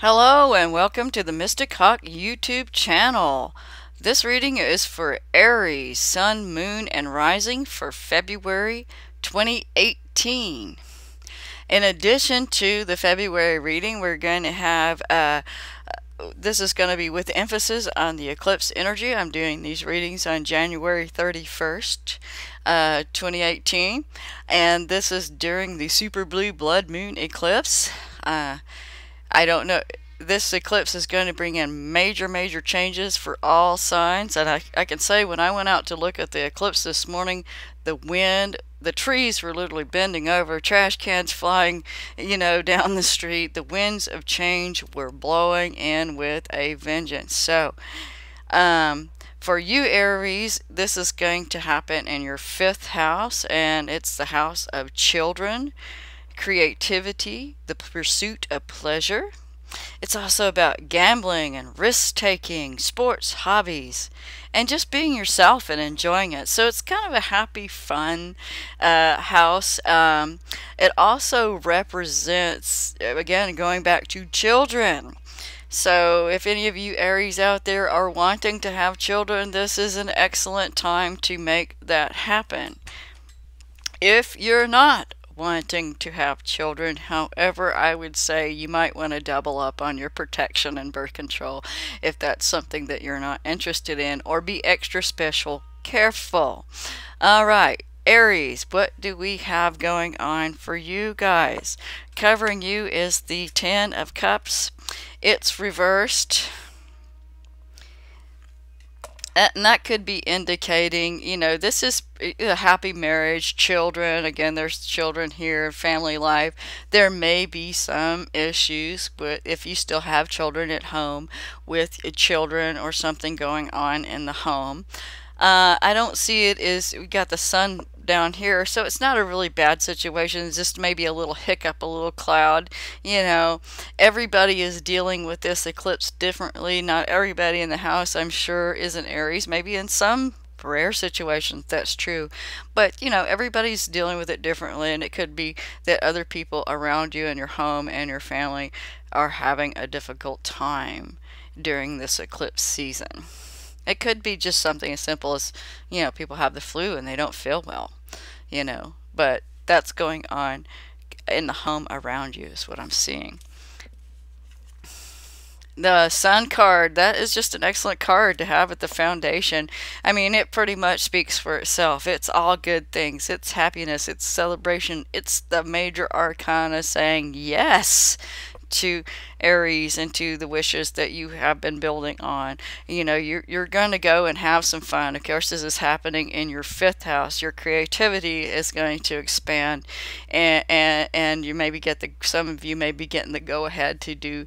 Hello and welcome to the Mystic Hawk YouTube channel. This reading is for Aries, Sun, Moon, and Rising for February 2018. In addition to the February reading, we're going to have this is going to be with emphasis on the eclipse energy. I'm doing these readings on January 31st, 2018, and this is during the super blue blood moon eclipse. I don't know. This eclipse is going to bring in major changes for all signs. And I can say when I went out to look at the eclipse this morning, the wind, the trees were literally bending over, trash cans flying, down the street. The winds of change were blowing in with a vengeance. So, for you, Aries, this is going to happen in your fifth house, and it's the house of children, creativity, the pursuit of pleasure. It's also about gambling and risk-taking, sports, hobbies, and just being yourself and enjoying it. So it's kind of a happy, fun house. It also represents, again, going back to children. So if any of you Aries out there are wanting to have children, this is an excellent time to make that happen. If you're not wanting to have children, however, I would say you might want to double up on your protection and birth control if that's something that you're not interested in, or be extra special careful. All right, Aries, what do we have going on for you guys? Covering you is the Ten of Cups. It's reversed. And that could be indicating, this is a happy marriage, children. Again, there's children here, family life. There may be some issues, but if you still have children at home with children or something going on in the home. I don't see it as we got the sun down here, so it's not a really bad situation. It's just maybe a little hiccup, a little cloud. Everybody is dealing with this eclipse differently. Not everybody in the house, I'm sure, is an Aries. Maybe in some rare situations that's true, but everybody's dealing with it differently, and it could be that other people around you in your home and your family are having a difficult time during this eclipse season. It could be just something as simple as, people have the flu and they don't feel well, but that's going on in the home around you is what I'm seeing. The Sun card, that is just an excellent card to have at the foundation. I mean, it pretty much speaks for itself. It's all good things. It's happiness. It's celebration. It's the major arcana saying yes to Aries and to the wishes that you have been building on. You're going to go and have some fun. Of course, this is happening in your fifth house. Your creativity is going to expand, and you maybe some of you may be getting the go ahead to do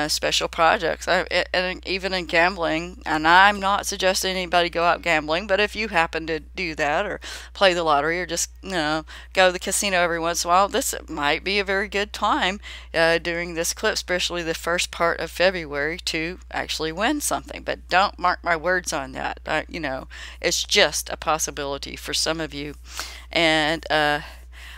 special projects, and even in gambling. And I'm not suggesting anybody go out gambling, but if you happen to do that, or play the lottery, or just go to the casino every once in a while, this might be a very good time during this eclipse, especially the first part of February, to actually win something. But don't mark my words on that. It's just a possibility for some of you. And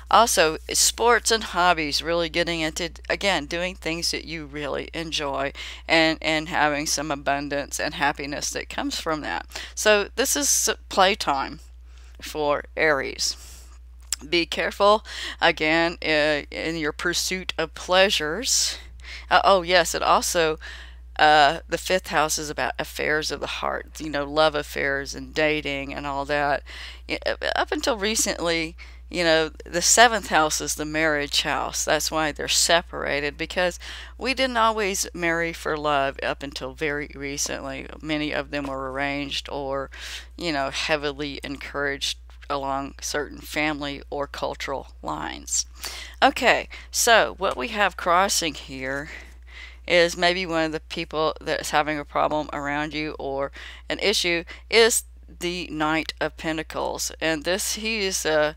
also, sports and hobbies, really getting into, again, doing things that you really enjoy, and having some abundance and happiness that comes from that. So this is playtime for Aries. Be careful, again, in your pursuit of pleasures. Oh, yes, it also, the fifth house is about affairs of the heart, love affairs and dating and all that. Up until recently, the seventh house is the marriage house. That's why they're separated, because we didn't always marry for love up until very recently. Many of them were arranged or, heavily encouraged along certain family or cultural lines. Okay, so what we have crossing here is maybe one of the people that's having a problem around you or an issue is the Knight of Pentacles. And he is a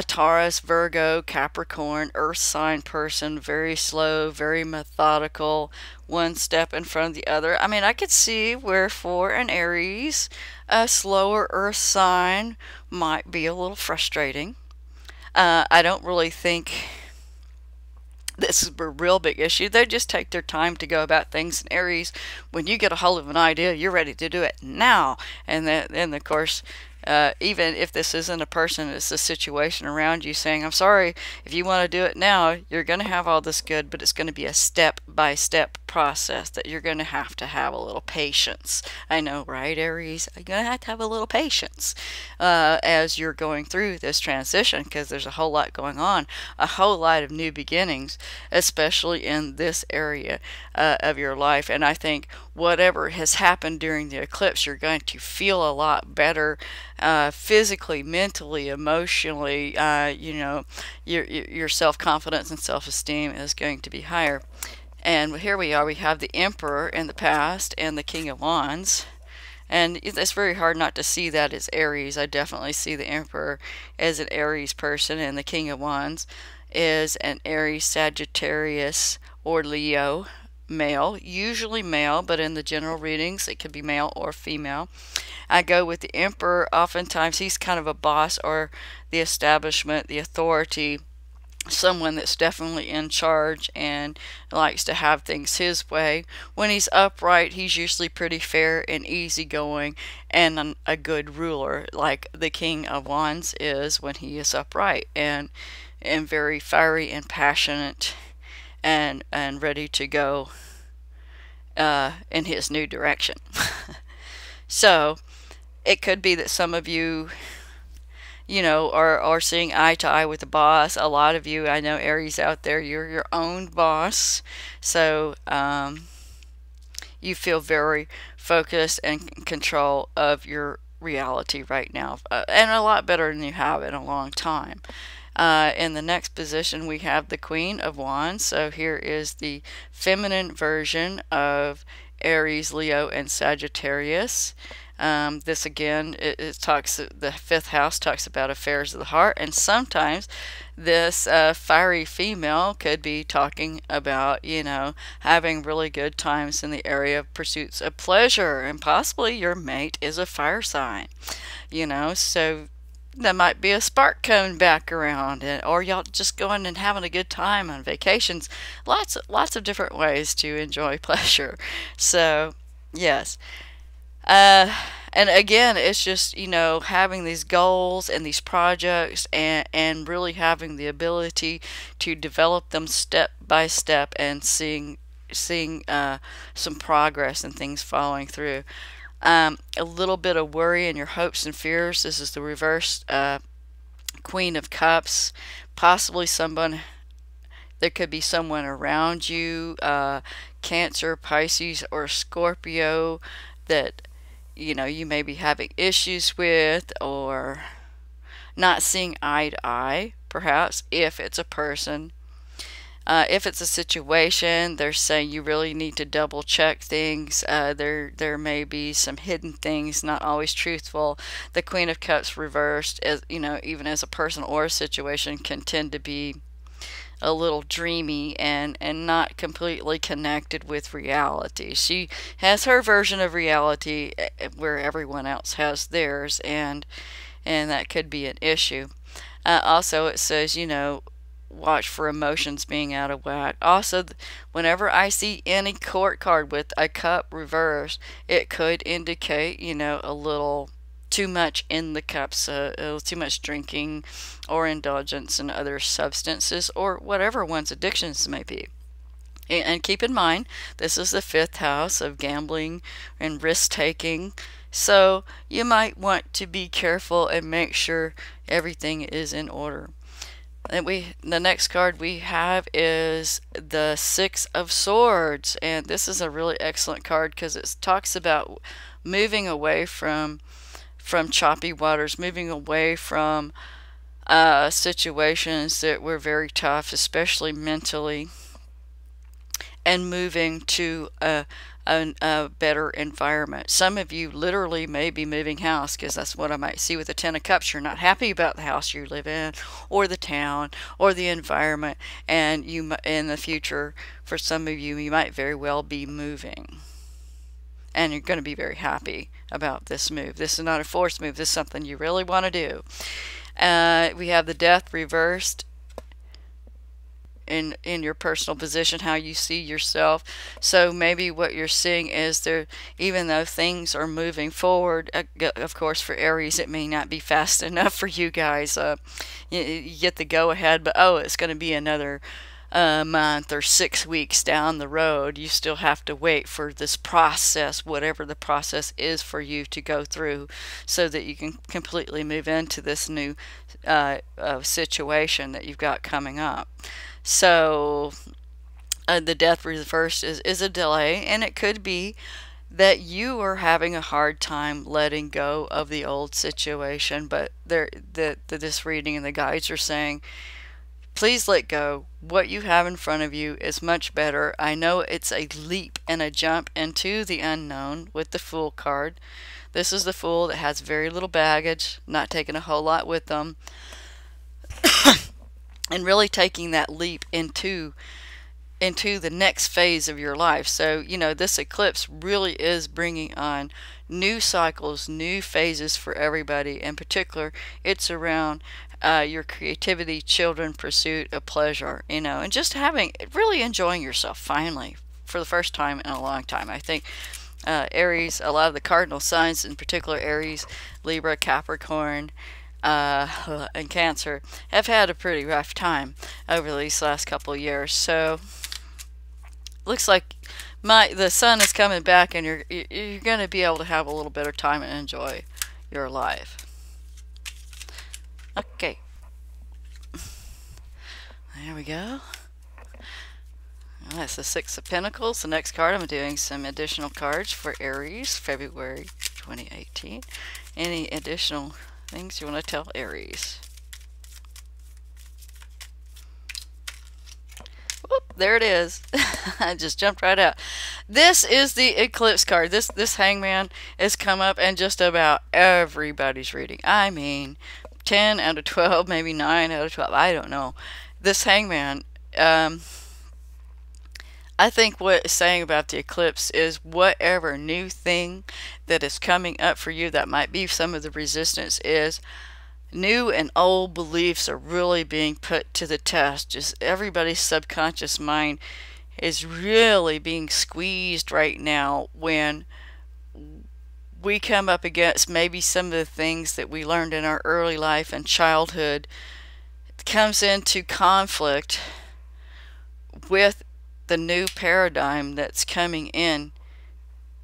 Taurus, Virgo, Capricorn, earth sign person, very slow, very methodical, one step in front of the other. I mean, I could see where for an Aries, a slower earth sign might be a little frustrating. I don't really think This is a real big issue. They just take their time to go about things. In Aries, when you get a hold of an idea, you're ready to do it now. And of course, even if this isn't a person, it's a situation around you saying, I'm sorry, if you want to do it now, you're going to have all this good, but it's going to be a step-by-step process that you're going to have a little patience. I know, right, Aries? You're going to have a little patience as you're going through this transition, because there's a whole lot going on, a whole lot of new beginnings, especially in this area of your life. And I think whatever has happened during the eclipse, you're going to feel a lot better physically, mentally, emotionally. Your self-confidence and self-esteem is going to be higher. And here we are. We have the Emperor in the past and the King of Wands. And it's very hard not to see that as Aries. I definitely see the Emperor as an Aries person, and the King of Wands is an Aries, Sagittarius, or Leo male, usually male, but in the general readings it could be male or female. I go with the Emperor. Oftentimes he's kind of a boss, or the establishment, the authority, someone that's definitely in charge and likes to have things his way. When he's upright, he's usually pretty fair and easygoing and a good ruler, like the King of Wands is when he is upright, and very fiery and passionate and ready to go in his new direction. So it could be that some of you, are seeing eye to eye with the boss. A lot of you, I know, Aries out there, you're your own boss. So you feel very focused and in control of your reality right now, and a lot better than you have in a long time. In the next position, we have the Queen of Wands. So here is the feminine version of Aries, Leo, and Sagittarius. This again, it talks, the fifth house talks about affairs of the heart, and sometimes this fiery female could be talking about, having really good times in the area of pursuits of pleasure, and possibly your mate is a fire sign, so there might be a spark coming back around, or y'all just going and having a good time on vacations. Lots of different ways to enjoy pleasure. So, yes. And again, it's just, having these goals and these projects, and really having the ability to develop them step by step, and seeing some progress and things following through. A little bit of worry in your hopes and fears. This is the reverse Queen of Cups. Possibly there could be someone around you, Cancer, Pisces, or Scorpio, that you may be having issues with, or not seeing eye to eye, perhaps, if it's a person. If it's a situation, they're saying you really need to double check things. There may be some hidden things, not always truthful. The Queen of Cups reversed, as even as a person or a situation, can tend to be a little dreamy and not completely connected with reality. She has her version of reality where everyone else has theirs, and that could be an issue. Also, it says, watch for emotions being out of whack. Also, whenever I see any court card with a cup reversed, it could indicate, a little too much in the cups, too much drinking or indulgence in other substances, or whatever one's addictions may be. And keep in mind, this is the fifth house of gambling and risk-taking, so you might want to be careful and make sure everything is in order. And the next card we have is the Six of Swords, and this is a really excellent card because it talks about moving away from choppy waters, moving away from situations that were very tough, especially mentally, and moving to a better environment. Some of you literally may be moving house, because that's what I might see with the Ten of Cups. You're not happy about the house you live in, or the town, or the environment, and in the future, for some of you, you might very well be moving. And you're going to be very happy about this move. This is not a forced move. This is something you really want to do. We have the Death reversed. in your personal position, how you see yourself. So maybe what you're seeing is there, even though things are moving forward, of course for Aries it may not be fast enough for you guys. You get the go ahead, but oh, it's going to be another a month or 6 weeks down the road. You still have to wait for this process, whatever the process is for you, to go through so that you can completely move into this new situation that you've got coming up. So the death reverse is a delay, and it could be that you are having a hard time letting go of the old situation, but this reading and the guides are saying, please let go. What you have in front of you is much better. I know it's a leap and a jump into the unknown with the Fool card. This is the Fool that has very little baggage, not taking a whole lot with them, and really taking that leap into the next phase of your life. So, you know, this eclipse really is bringing on new cycles, new phases for everybody. In particular, it's around your creativity, children, pursuit of pleasure, you know, and just really enjoying yourself finally for the first time in a long time. I think Aries, a lot of the cardinal signs, in particular Aries, Libra, Capricorn, and Cancer, have had a pretty rough time over these last couple of years. So looks like the sun is coming back, and you're going to be able to have a little better time and enjoy your life. Okay, there we go. Well, that's the Six of Pentacles. The next card, I'm doing some additional cards for Aries, February 2018. Any additional things you want to tell Aries? Whoop, there it is. I just jumped right out. This is the eclipse card. This hangman has come up in just about everybody's reading. I mean, 10 out of 12, maybe 9 out of 12. I don't know. This hangman, I think what it's saying about the eclipse is whatever new thing that is coming up for you, that might be some of the resistance, is new and old beliefs are really being put to the test. Just everybody's subconscious mind is really being squeezed right now when we come up against maybe some of the things that we learned in our early life and childhood comes into conflict with the new paradigm that's coming in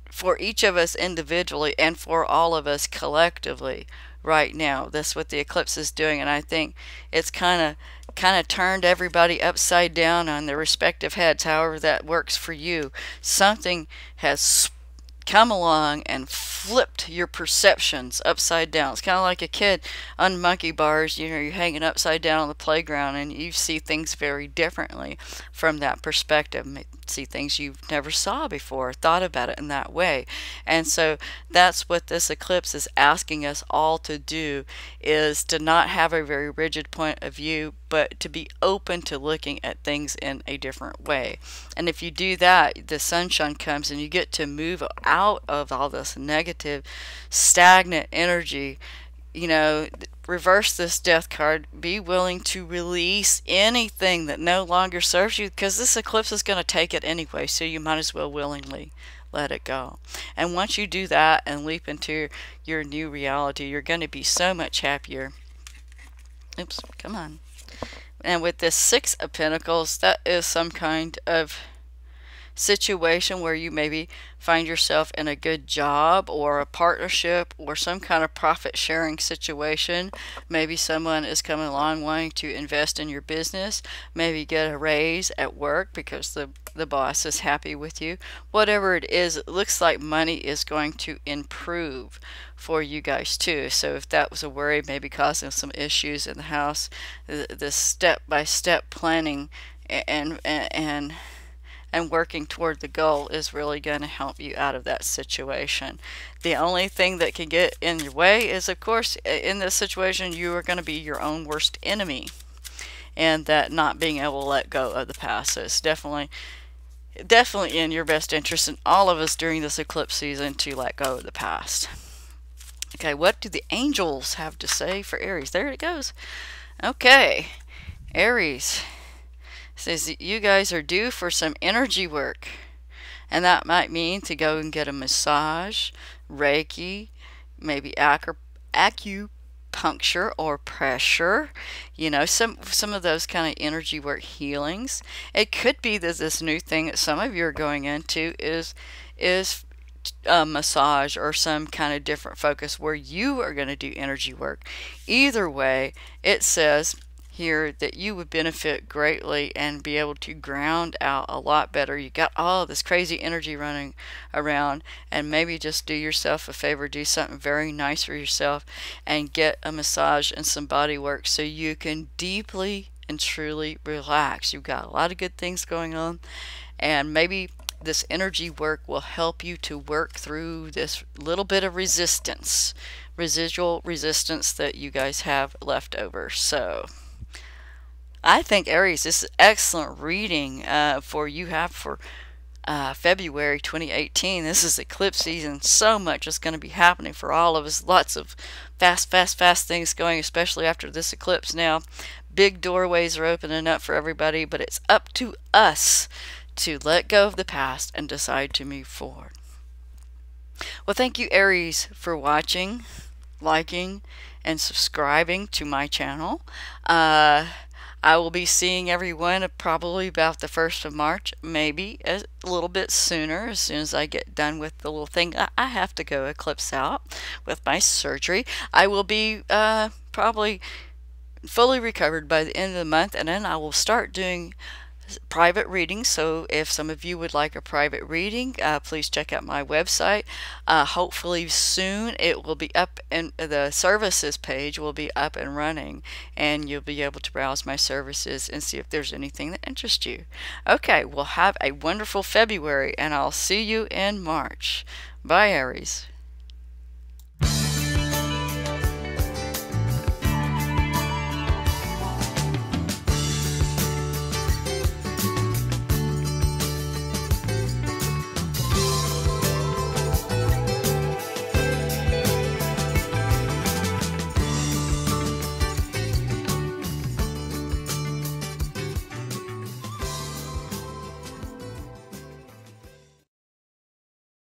for each of us individually and for all of us collectively right now. That's what the eclipse is doing, and I think it's kind of turned everybody upside down on their respective heads, however that works for you. Something has come along and flipped your perceptions upside down. It's kind of like a kid on monkey bars. You know, you're hanging upside down on the playground and you see things very differently from that perspective. See things you've never saw before, thought about it in that way. And so that's what this eclipse is asking us all to do, is to not have a very rigid point of view, but to be open to looking at things in a different way. And if you do that, the sunshine comes and you get to move out of all this negative, stagnant energy. You know, reverse this death card. Be willing to release anything that no longer serves you, because this eclipse is going to take it anyway, so you might as well willingly let it go. And once you do that and leap into your new reality, you're going to be so much happier. Oops, come on. And with this Six of Pentacles, that is some kind of situation where you maybe find yourself in a good job or a partnership or some kind of profit sharing situation. Maybe someone is coming along wanting to invest in your business, maybe get a raise at work because the boss is happy with you. Whatever it is, it looks like money is going to improve for you guys too. So if that was a worry, maybe causing some issues in the house, the step-by-step planning and working toward the goal is really going to help you out of that situation. The only thing that can get in your way is, of course, in this situation, you are going to be your own worst enemy, and that not being able to let go of the past. So it's definitely in your best interest, and all of us during this eclipse season, to let go of the past. Okay, what do the angels have to say for Aries? There it goes. Okay, Aries. says that you guys are due for some energy work. And that might mean to go and get a massage, Reiki, maybe acupuncture or pressure, some of those kind of energy work healings. It could be that this new thing that some of you are going into is a massage or some kind of different focus where you are going to do energy work. Either way, it says here that you would benefit greatly and be able to ground out a lot better. You got all this crazy energy running around, and maybe just do yourself a favor, do something very nice for yourself and get a massage and some body work so you can deeply and truly relax. You've got a lot of good things going on, and maybe this energy work will help you to work through this little bit of residual resistance that you guys have left over. So I think, Aries, this is excellent reading for you have for February 2018. This is eclipse season. So much is going to be happening for all of us. Lots of fast things going, especially after this eclipse now. Big doorways are opening up for everybody, but it's up to us to let go of the past and decide to move forward. Well, thank you, Aries, for watching, liking, and subscribing to my channel. I will be seeing everyone probably about the 1st of March, maybe a little bit sooner, as soon as I get done with the little thing I have to go eclipse out with my surgery. I will be probably fully recovered by the end of the month, and then I will start doing private readings. So if some of you would like a private reading, please check out my website. Hopefully soon it will be up, and the services page will be up and running, and you'll be able to browse my services and see if there's anything that interests you. Okay, well, have a wonderful February, and I'll see you in March. Bye, Aries.